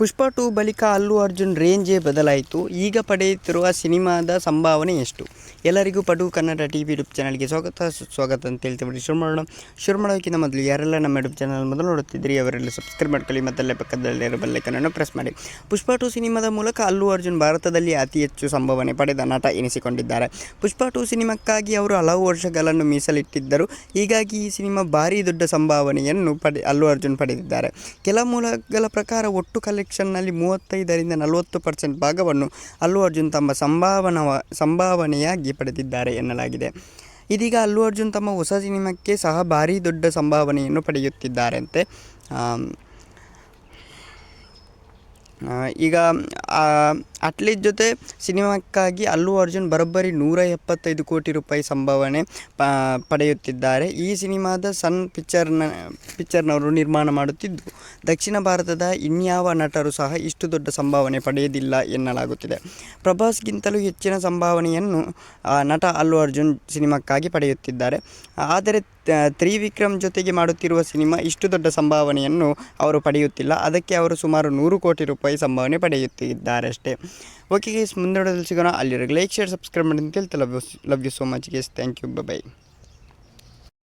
ಪುಷ್ಪ 2 ಬಳಿಕ ಅಲ್ಲು ಅರ್ಜುನ್ ರೇಂಜೇ ಬದಲಾಯಿತು. ಈಗ ಪಡೆಯುತ್ತಿರುವ ಸಿನಿಮಾದ ಸಂಭಾವನೆ ಎಷ್ಟು? ಎಲ್ಲರಿಗೂ ಪಡು ಕನ್ನಡ ಟಿವಿ ಯೂಟ್ಯೂಬ್ ಚಾನಲ್ಗೆ ಸ್ವಾಗತ ಅಂತ ಹೇಳ್ತೀವಿ. ಶುರು ಮಾಡೋಕ್ಕಿಂತ ಮೊದಲು ಯಾರೆಲ್ಲ ನಮ್ಮ ಯೂಟ್ಯೂಬ್ ಚಾನಲ್ ಮೊದಲು ನೋಡುತ್ತಿದ್ರಿ ಅವರೆಲ್ಲ ಸಬ್ಸ್ಕ್ರೈಬ್ ಮಾಡ್ಕೊಳ್ಳಿ, ಮತ್ತಲ್ಲೇ ಪಕ್ಕದಲ್ಲಿರೋ ಬೆಲ್ಲೈಕನನ್ನು ಪ್ರೆಸ್ ಮಾಡಿ. ಪುಷ್ಪ 2 ಸಿನಿಮಾದ ಮೂಲಕ ಅಲ್ಲು ಅರ್ಜುನ್ ಭಾರತದಲ್ಲಿ ಅತಿ ಹೆಚ್ಚು ಸಂಭಾವನೆ ಪಡೆದ ನಟ ಎನಿಸಿಕೊಂಡಿದ್ದಾರೆ. ಪುಷ್ಪ 2 ಸಿನಿಮಾಕ್ಕಾಗಿ ಅವರು ಹಲವು ವರ್ಷಗಳನ್ನು ಮೀಸಲಿಟ್ಟಿದ್ದರು. ಹೀಗಾಗಿ ಈ ಸಿನಿಮಾ ಭಾರೀ ದೊಡ್ಡ ಸಂಭಾವನೆಯನ್ನು ಅಲ್ಲು ಅರ್ಜುನ್ ಪಡೆದಿದ್ದಾರೆ. ಕೆಲ ಮೂಲಗಳ ಪ್ರಕಾರ ಒಟ್ಟು ಕಲೆಕ್ಷನ್ನಲ್ಲಿ 35ರಿಂದ 40% ಭಾಗವನ್ನು ಅಲ್ಲು ಅರ್ಜುನ್ ತಮ್ಮ ಸಂಭಾವನೆಯಾಗಿ ಪಡೆದಿದ್ದಾರೆ ಎನ್ನಲಾಗಿದೆ. ಇದೀಗ ಅಲ್ಲು ಅರ್ಜುನ್ ತಮ್ಮ ಹೊಸ ಸಿನಿಮಾಕ್ಕೆ ಸಹ ಭಾರೀ ದೊಡ್ಡ ಸಂಭಾವನೆಯನ್ನು ಪಡೆಯುತ್ತಿದ್ದಾರಂತೆ. ಈಗ ಅಟ್ಲೀಸ್ಟ್ ಜೊತೆ ಸಿನಿಮಾಕ್ಕಾಗಿ ಅಲ್ಲು ಅರ್ಜುನ್ ಬರೋಬ್ಬರಿ 175 ಕೋಟಿ ರೂಪಾಯಿ ಸಂಭಾವನೆ ಪಡೆಯುತ್ತಿದ್ದಾರೆ. ಈ ಸಿನಿಮಾದ ಸನ್ ಪಿಕ್ಚರ್ನವರು ನಿರ್ಮಾಣ ಮಾಡುತ್ತಿದ್ದು, ದಕ್ಷಿಣ ಭಾರತದ ಇನ್ಯಾವ ನಟರು ಸಹ ಇಷ್ಟು ದೊಡ್ಡ ಸಂಭಾವನೆ ಪಡೆಯುವುದಿಲ್ಲ ಎನ್ನಲಾಗುತ್ತಿದೆ. ಪ್ರಭಾಸ್ಗಿಂತಲೂ ಹೆಚ್ಚಿನ ಸಂಭಾವನೆಯನ್ನು ನಟ ಅಲ್ಲು ಅರ್ಜುನ್ ಸಿನಿಮಾಕ್ಕಾಗಿ ಪಡೆಯುತ್ತಿದ್ದಾರೆ. ಆದರೆ ತ್ರಿವಿಕ್ರಮ್ ಜೊತೆಗೆ ಮಾಡುತ್ತಿರುವ ಸಿನಿಮಾ ಇಷ್ಟು ದೊಡ್ಡ ಸಂಭಾವನೆಯನ್ನು ಅವರು ಪಡೆಯುತ್ತಿಲ್ಲ. ಅದಕ್ಕೆ ಅವರು ಸುಮಾರು 100 ಕೋಟಿ ರೂಪಾಯಿ ಸಂಭಾವನೆ ಪಡೆಯುತ್ತಿದ್ದಾರೆ ಅಷ್ಟೇ. ಓಕೆ ಗೈಸ್, ಮುಂದೆ ಸಿಗೋಣ. ಅಲ್ಲಿವರೆಗೆ ಲೈಕ್, ಶೇರ್, ಸಬ್ಸ್ಕ್ರೈಬ್ ಮಾಡಿ ಅಂತ ಹೇಳ್ತಾ love you so much guys. Thank you, by.